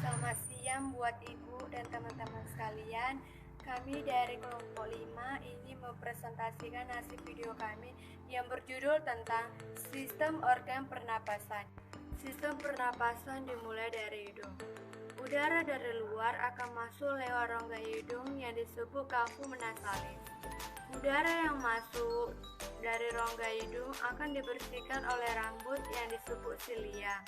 Selamat siang buat Ibu dan teman-teman sekalian. Kami dari kelompok 5 ingin mempresentasikan hasil video kami yang berjudul tentang sistem organ pernapasan. Sistem pernapasan dimulai dari hidung. Udara dari luar akan masuk lewat rongga hidung yang disebut kafum nasalis. Udara yang masuk dari rongga hidung akan dibersihkan oleh rambut yang disebut silia.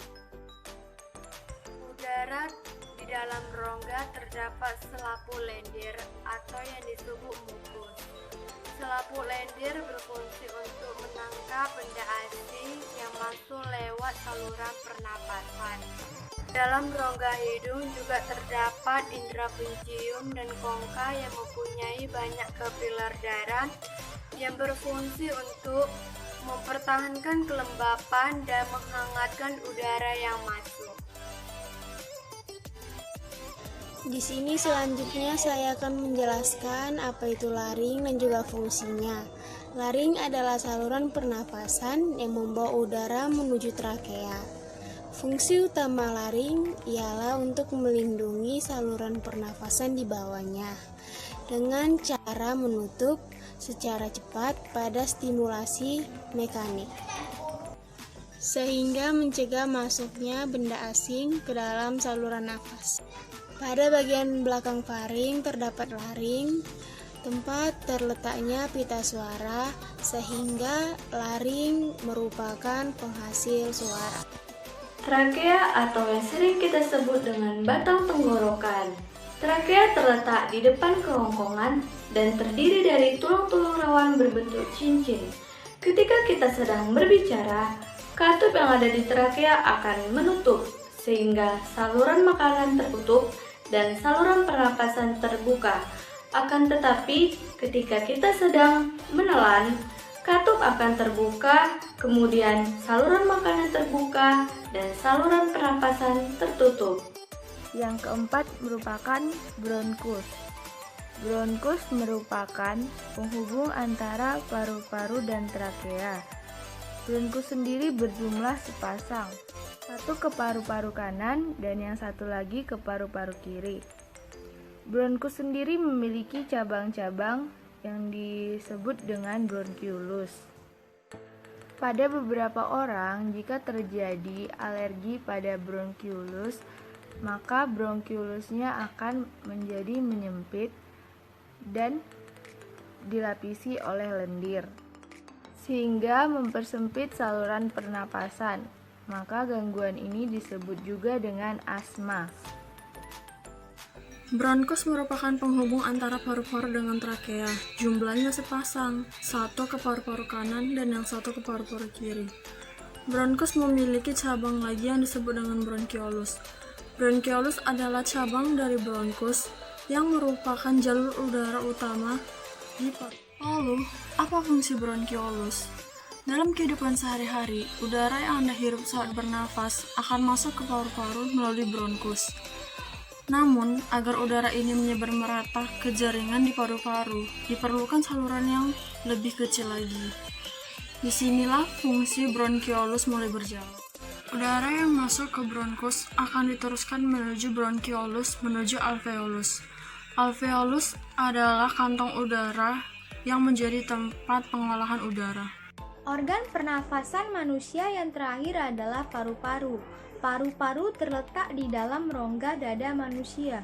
Udara di dalam rongga terdapat selaput lendir atau yang disebut mukus. Selaput lendir berfungsi untuk menangkap benda asing yang masuk lewat saluran pernapasan. Dalam rongga hidung juga terdapat indera pencium dan kongka yang mempunyai banyak kapiler darah yang berfungsi untuk mempertahankan kelembapan dan menghangatkan udara yang masuk. Di sini selanjutnya saya akan menjelaskan apa itu laring dan juga fungsinya. Laring adalah saluran pernapasan yang membawa udara menuju trakea. Fungsi utama laring ialah untuk melindungi saluran pernapasan di bawahnya dengan cara menutup secara cepat pada stimulasi mekanik, sehingga mencegah masuknya benda asing ke dalam saluran nafas. Pada bagian belakang faring terdapat laring, tempat terletaknya pita suara, sehingga laring merupakan penghasil suara. Trakea atau yang sering kita sebut dengan batang tenggorokan. Trakea terletak di depan kerongkongan dan terdiri dari tulang-tulang rawan berbentuk cincin. Ketika kita sedang berbicara, katup yang ada di trakea akan menutup, sehingga saluran makanan tertutup dan saluran pernapasan terbuka. Akan tetapi, ketika kita sedang menelan, katup akan terbuka, kemudian saluran makanan terbuka dan saluran pernapasan tertutup. Yang keempat merupakan bronkus. Bronkus merupakan penghubung antara paru-paru dan trakea. Bronkus sendiri berjumlah sepasang, satu ke paru-paru kanan dan yang satu lagi ke paru-paru kiri. Bronkus sendiri memiliki cabang-cabang yang disebut dengan bronkiolus. Pada beberapa orang, jika terjadi alergi pada bronkiolus, maka bronkiolusnya akan menjadi menyempit dan dilapisi oleh lendir, sehingga mempersempit saluran pernapasan. Maka gangguan ini disebut juga dengan asma. Bronkus merupakan penghubung antara paru-paru dengan trakea. Jumlahnya sepasang, satu ke paru-paru kanan dan yang satu ke paru-paru kiri. Bronkus memiliki cabang lagi yang disebut dengan bronkiolus. Bronkiolus adalah cabang dari bronkus yang merupakan jalur udara utama di paru. Lalu, apa fungsi bronkiolus? Dalam kehidupan sehari-hari, udara yang Anda hirup saat bernafas akan masuk ke paru-paru melalui bronkus. Namun, agar udara ini menyebar merata ke jaringan di paru-paru, diperlukan saluran yang lebih kecil lagi. Disinilah fungsi bronkiolus mulai berjalan. Udara yang masuk ke bronkus akan diteruskan menuju bronkiolus menuju alveolus. Alveolus adalah kantong udara yang menjadi tempat pengolahan udara. Organ pernafasan manusia yang terakhir adalah paru-paru. Paru-paru terletak di dalam rongga dada manusia.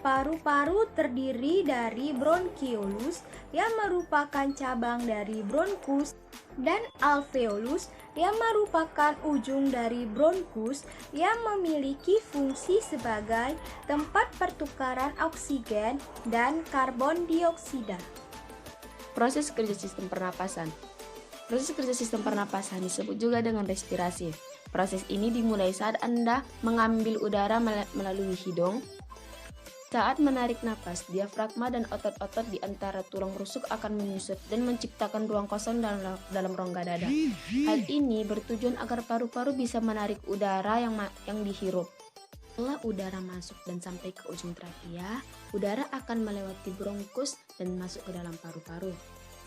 Paru-paru terdiri dari bronkiolus yang merupakan cabang dari bronkus dan alveolus yang merupakan ujung dari bronkus yang memiliki fungsi sebagai tempat pertukaran oksigen dan karbon dioksida. Proses kerja sistem pernapasan. Proses kerja sistem pernapasan disebut juga dengan respirasi. Proses ini dimulai saat Anda mengambil udara melalui hidung. Saat menarik napas, diafragma dan otot-otot di antara tulang rusuk akan menyusut dan menciptakan ruang kosong dalam rongga dada. Hal ini bertujuan agar paru-paru bisa menarik udara yang dihirup. Setelah udara masuk dan sampai ke ujung trakea, udara akan melewati bronkus dan masuk ke dalam paru-paru.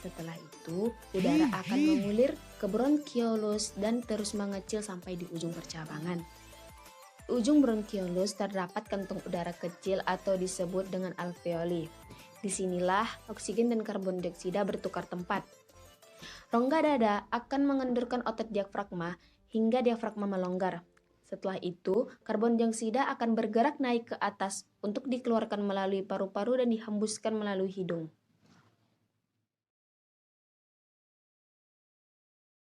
Setelah itu, udara akan mengulir ke bronkiolus dan terus mengecil sampai di ujung percabangan. ujung bronkiolus terdapat kantung udara kecil atau disebut dengan alveoli. Disinilah oksigen dan karbon dioksida bertukar tempat. Rongga dada akan mengendurkan otot diafragma hingga diafragma melonggar. Setelah itu, karbon dioksida akan bergerak naik ke atas untuk dikeluarkan melalui paru-paru dan dihembuskan melalui hidung.